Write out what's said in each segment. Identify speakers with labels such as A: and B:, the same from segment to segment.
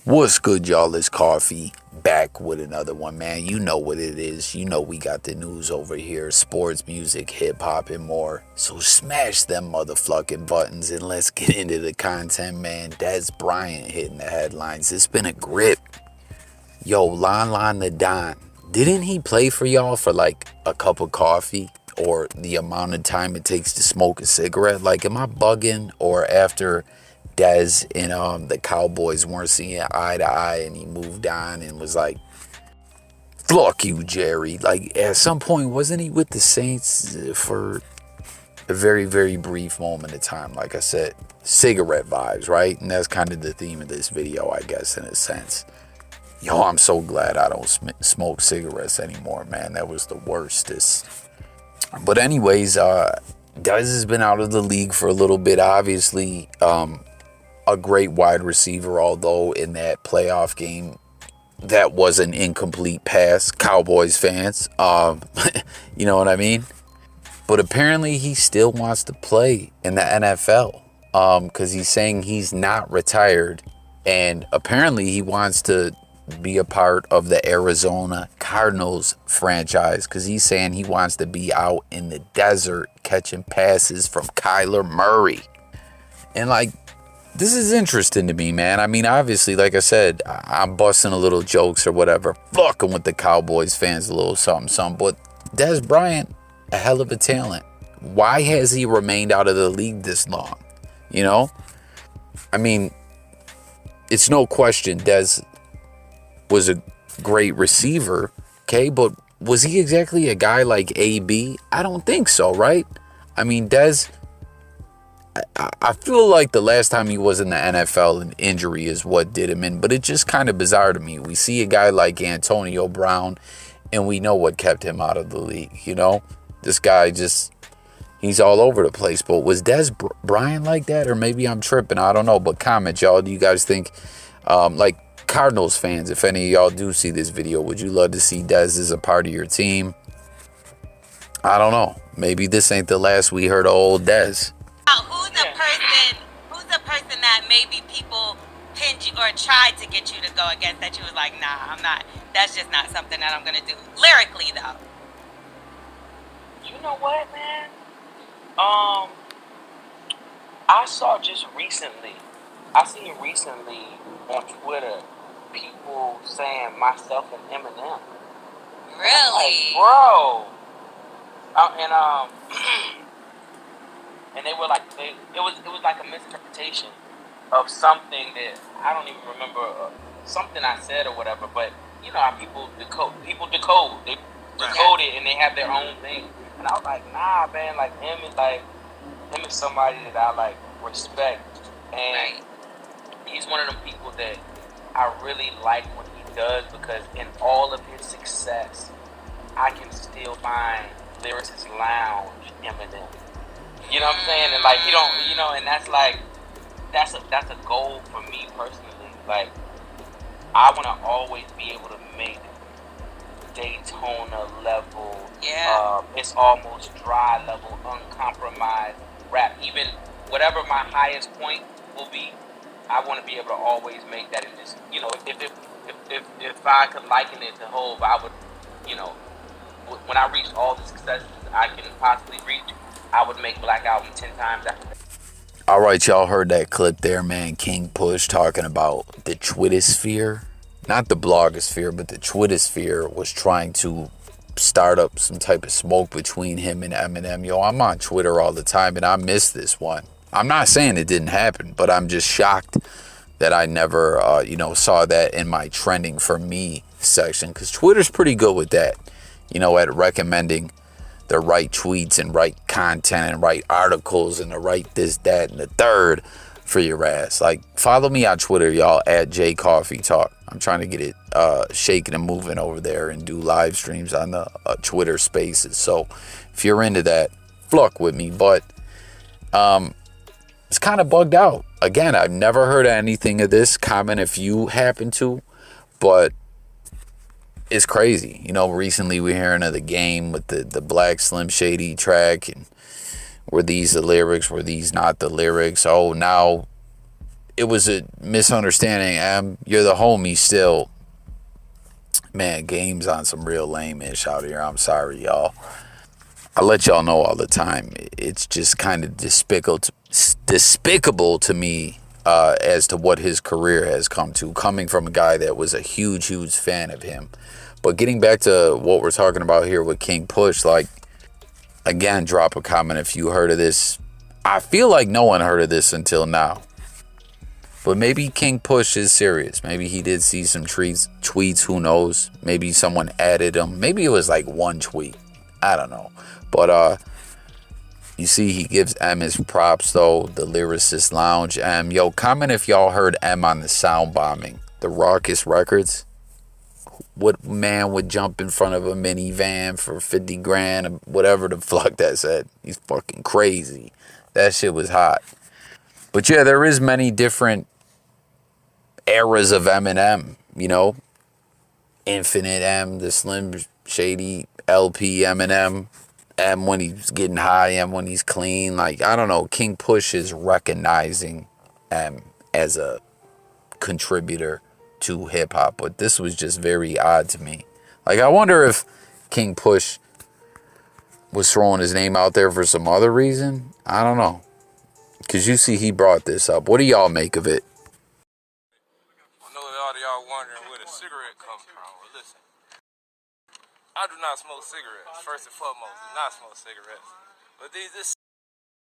A: What's good, y'all? It's Coffee back with another one, man. You know what it is. You know we got the news over here. Sports, music, hip-hop, and more. So smash them motherfucking buttons and let's get into the content, man. Dez Bryant hitting the headlines. It's been a grip. Yo, Lon the Don. Didn't he play for y'all for like a cup of coffee? Or the amount of time it takes to smoke a cigarette? Like, am I bugging? Or after Dez and the Cowboys weren't seeing eye to eye and he moved on and was like, fuck you, Jerry. Like, at some point, wasn't he with the Saints for a very, very brief moment of time? Like I said, cigarette vibes, right? And that's kind of the theme of this video, I guess, in a sense. Yo, I'm so glad I don't smoke cigarettes anymore, man. That was the worst. But anyways, Dez has been out of the league for a little bit. Obviously, a great wide receiver, although in that playoff game, that was an incomplete pass, Cowboys fans. You know what I mean? But apparently he still wants to play in the NFL because he's saying he's not retired. And apparently he wants to be a part of the Arizona Cardinals franchise because he's saying he wants to be out in the desert catching passes from Kyler Murray. And like, this is interesting to me, man. I mean, obviously, like I said, I'm busting a little jokes or whatever, fucking with the Cowboys fans a little something. But Dez Bryant, a hell of a talent. Why has he remained out of the league this long? You know? I mean, it's no question Dez was a great receiver, okay? But was he exactly a guy like AB? I don't think so, right? I mean, Dez, I feel like the last time he was in the NFL, an injury is what did him in. But it's just kind of bizarre to me. We see a guy like Antonio Brown, and we know what kept him out of the league, you know? This guy just, he's all over the place. But was Dez Bryant like that? Or maybe I'm tripping. I don't know. But comment, y'all. Do you guys think, like Cardinals fans, if any of y'all do see this video, would you love to see Dez as a part of your team? I don't know. Maybe this ain't the last we heard of old Dez.
B: Who's the person that maybe people pinned you or tried to get you to go against that you was like, nah, I'm not, that's just not something that I'm gonna do. Lyrically though.
C: You know what, man? I saw just recently, I seen recently on Twitter people saying myself and Eminem.
B: Really?
C: Like, bro. And and they were like, it was like a misinterpretation of something that I don't even remember, something I said or whatever. But you know how people decode, they decode it and they have their own thing. And I was like, nah, man, like him is somebody that I like respect, and he's one of them people that I really like what he does because in all of his success, I can still find lyricist lounge Eminem. You know what I'm saying? And like, you don't, you know, and that's like, that's a goal for me personally. Like, I want to always be able to make Daytona level, it's almost dry level, uncompromised rap. Even whatever my highest point will be, I want to be able to always make that in this. You know, if I could liken it to Hov, I would, you know, when I reach all the successes I can possibly reach, I would make Black Album 10 times after that.
A: All right, y'all heard that clip there, man. King Push talking about the Twittersphere. Not the blogosphere, but the Twittersphere was trying to start up some type of smoke between him and Eminem. Yo, I'm on Twitter all the time, and I missed this one. I'm not saying it didn't happen, but I'm just shocked that I never, saw that in my trending for me section. Because Twitter's pretty good with that, you know, at recommending the right tweets and right content and right articles and the right this, that, and the third for your ass. Like, follow me on Twitter, y'all, at JCoffeeTalk. I'm trying to get it shaking and moving over there and do live streams on the Twitter Spaces. So if you're into that, flock with me. But it's kind of bugged out. Again, I've never heard of anything of this. Comment if you happen to. But it's crazy. You know, recently we're hearing of the Game with the Black Slim Shady track. And were these the lyrics? Were these not the lyrics? Oh, now it was a misunderstanding. You're the homie still. Man, game's on some real lame-ish out here. I'm sorry, y'all. I let y'all know all the time. It's just kind of despicable to me as to what his career has come to, coming from a guy that was a huge, huge fan of him. But getting back to what we're talking about here with King Push, like, again, drop a comment if you heard of this. I feel like no one heard of this until now. But maybe King Push is serious. Maybe he did see some tweets. Who knows? Maybe someone added him. Maybe it was like one tweet. I don't know. But you see, he gives M his props, though. The Lyricist Lounge. Yo, comment if y'all heard M on the sound bombing. The Raucous Records. What man would jump in front of a minivan for 50 grand or whatever the fuck that said? He's fucking crazy. That shit was hot. But yeah, there is many different eras of Eminem, you know. Infinite M, the Slim Shady LP Eminem, M when he's getting high, M when he's clean. Like, I don't know, King Push is recognizing M as a contributor to hip-hop, but this was just very odd to me. Like, I wonder if King Push was throwing his name out there for some other reason. I don't know. Because you see he brought this up. What do y'all make of it?
D: I know a lot of y'all wondering where the cigarette comes from. Well, listen, I do not smoke cigarettes. First and foremost, do not smoke cigarettes. But this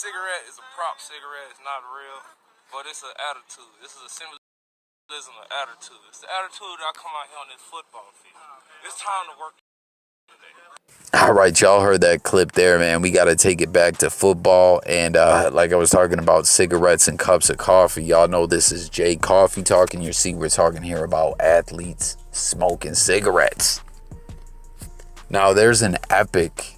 D: cigarette is a prop cigarette. It's not real, but it's an attitude. This is a symbolism of attitude. It's the attitude that I come out here on this football field. It's time to work today.
A: All right, y'all heard that clip there, man. We got to take it back to football. And like I was talking about cigarettes and cups of coffee, y'all know this is Jay Coffee talking. You see, we're talking here about athletes smoking cigarettes. Now, there's an epic,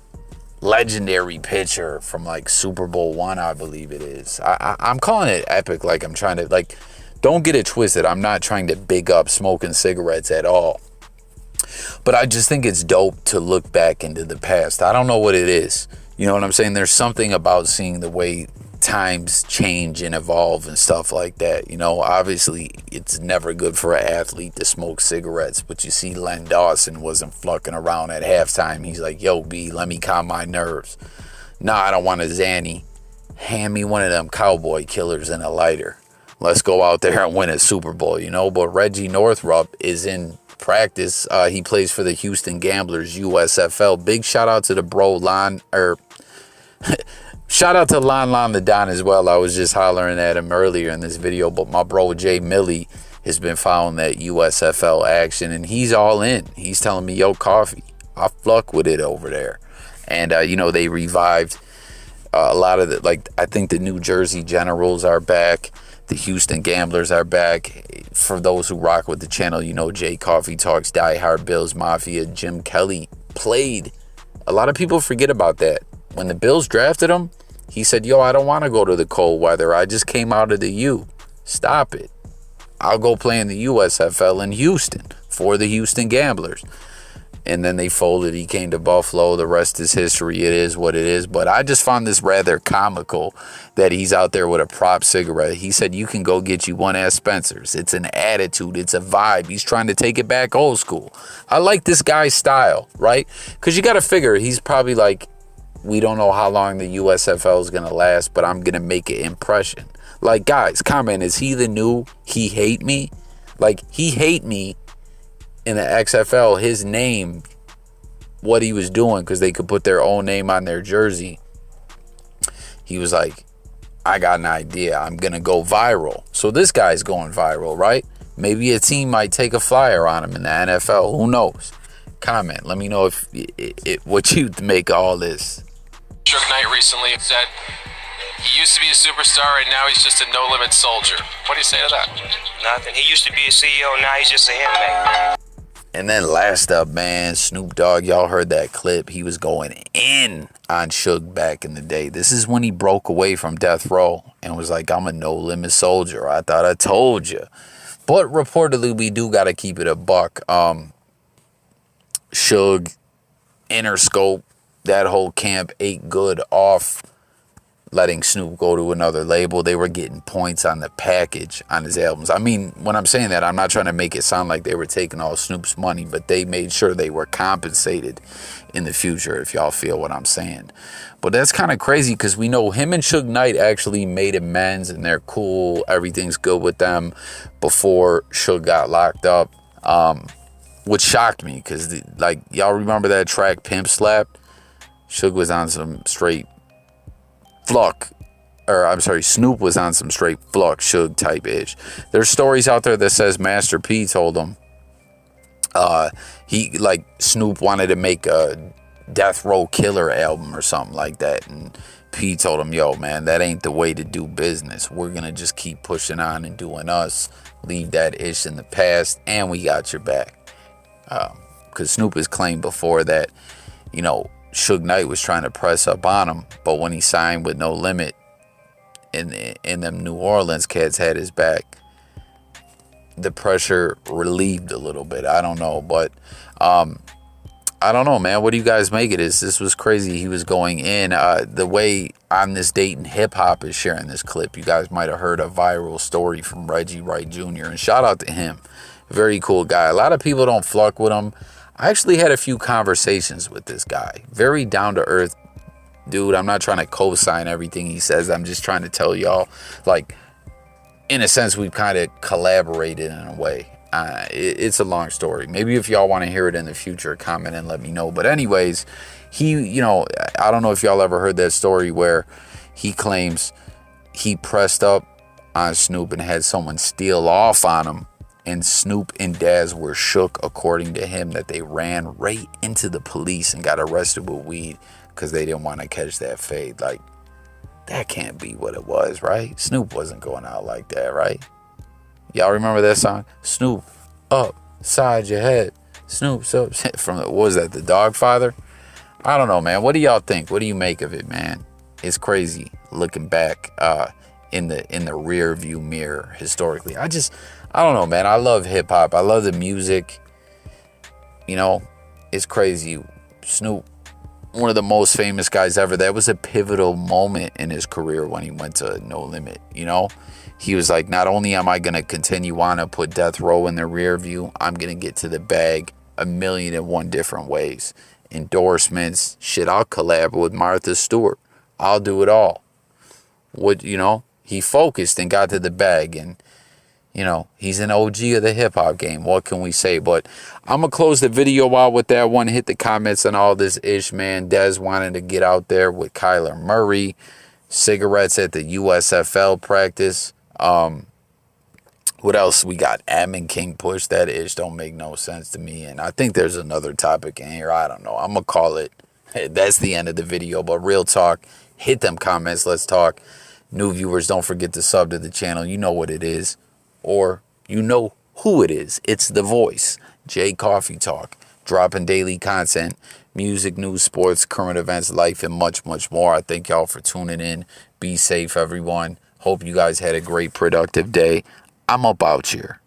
A: legendary picture from like Super Bowl I, I believe it is. I'm calling it epic like I'm trying to, like, don't get it twisted. I'm not trying to big up smoking cigarettes at all. But I just think it's dope to look back into the past. I don't know what it is. You know what I'm saying? There's something about seeing the way times change and evolve and stuff like that. You know, obviously, it's never good for an athlete to smoke cigarettes. But you see, Len Dawson wasn't fucking around at halftime. He's like, yo, B, let me calm my nerves. Nah, I don't want a Zanny. Hand me one of them cowboy killers and a lighter. Let's go out there and win a Super Bowl, you know? But Reggie Northrup is in practice. He plays for the Houston Gamblers, USFL. Big shout out to the bro shout out to Lon the Don as well. I was just hollering at him earlier in this video, but my bro Jay Millie has been following that USFL action, and he's all in. He's telling me, yo, Coffee, I fuck with it over there. And you know, they revived a lot of the, like, I think the New Jersey Generals are back. The Houston Gamblers are back. For those who rock with the channel, you know Jay Coffee Talks, Die Hard, Bills Mafia. Jim Kelly played. A lot of people forget about that. When the Bills drafted him, he said, yo, I don't want to go to the cold weather. I just came out of the U. Stop it. I'll go play in the USFL in Houston for the Houston Gamblers. And then they folded. He came to Buffalo. The rest is history. It is what it is. But I just found this rather comical that he's out there with a prop cigarette. He said, you can go get you one at Spencer's. It's an attitude. It's a vibe. He's trying to take it back old school. I like this guy's style, right? Because you got to figure he's probably like, we don't know how long the USFL is going to last, but I'm going to make an impression. Like, guys, comment, is he the new He Hate Me? Like, He Hate Me in the XFL, his name, what he was doing, because they could put their own name on their jersey. He was like, I got an idea. I'm going to go viral. So this guy's going viral, right? Maybe a team might take a flyer on him in the NFL. Who knows? Comment. Let me know if what you make of all this.
E: Suge Knight recently said he used to be a superstar, and now he's just a no-limit soldier. What do you say to that?
F: Nothing. He used to be a CEO, now he's just a hitman.
A: And then last up, man, Snoop Dogg, y'all heard that clip. He was going in on Suge back in the day. This is when he broke away from death row and was like, I'm a no-limit soldier. I thought I told you. But reportedly, we do got to keep it a buck. Suge, Interscope, that whole camp ate good off letting Snoop go to another label. They were getting points on the package on his albums. I mean, when I'm saying that, I'm not trying to make it sound like they were taking all Snoop's money, but they made sure they were compensated in the future, if y'all feel what I'm saying. But that's kind of crazy because we know him and Suge Knight actually made amends and they're cool. Everything's good with them before Suge got locked up, which shocked me because, like, y'all remember that track Pimp Slap? Suge was on some straight Snoop was on some straight Fluck Suge type ish. There's stories out there that says Master P told him Snoop wanted to make a Death Row Killer album or something like that, and P told him, yo man, that ain't the way to do business. We're gonna just keep pushing on and doing us, leave that ish in the past, and we got your back. Because Snoop has claimed before that, you know, Suge Knight was trying to press up on him, but when he signed with No Limit, and them New Orleans cats had his back, the pressure relieved a little bit. I don't know, but I don't know, man. What do you guys make of this? This was crazy. He was going in. The way On This Date in Hip Hop is sharing this clip, you guys might have heard a viral story from Reggie Wright Jr., and shout out to him. Very cool guy. A lot of people don't fuck with him. I actually had a few conversations with this guy. Very down-to-earth dude. I'm not trying to co-sign everything he says. I'm just trying to tell y'all, like, in a sense, we've kind of collaborated in a way. It's a long story. Maybe if y'all want to hear it in the future, comment and let me know. But anyways, he, you know, I don't know if y'all ever heard that story where he claims he pressed up on Snoop and had someone steal off on him. And Snoop and Daz were shook, according to him, that they ran right into the police and got arrested with weed because they didn't want to catch that fade. Like, that can't be what it was, right? Snoop wasn't going out like that, right? Y'all remember that song? Snoop, upside your head. Snoop's up. From, what was that, The Dogfather? I don't know, man. What do y'all think? What do you make of it, man? It's crazy looking back in the rear view mirror historically. I don't know, man. I love hip hop. I love the music. You know, it's crazy. Snoop, one of the most famous guys ever. That was a pivotal moment in his career when he went to No Limit. You know, he was like, not only am I going to continue on to put Death Row in the rear view, I'm going to get to the bag 1,000,001 different ways. Endorsements, shit, I'll collab with Martha Stewart. I'll do it all. You know, he focused and got to the bag, and you know, he's an OG of the hip-hop game. What can we say? But I'm going to close the video out with that one. Hit the comments on all this ish, man. Dez wanted to get out there with Kyler Murray. Cigarettes at the USFL practice. What else we got? Admin King push. That ish don't make no sense to me. And I think there's another topic in here. I don't know. I'm going to call it. That's the end of the video. But real talk. Hit them comments. Let's talk. New viewers, don't forget to sub to the channel. You know what it is. Or you know who it is. It's the voice. J Coffee Talk. Dropping daily content. Music, news, sports, current events, life, and much, much more. I thank y'all for tuning in. Be safe, everyone. Hope you guys had a great, productive day. I'm up out here.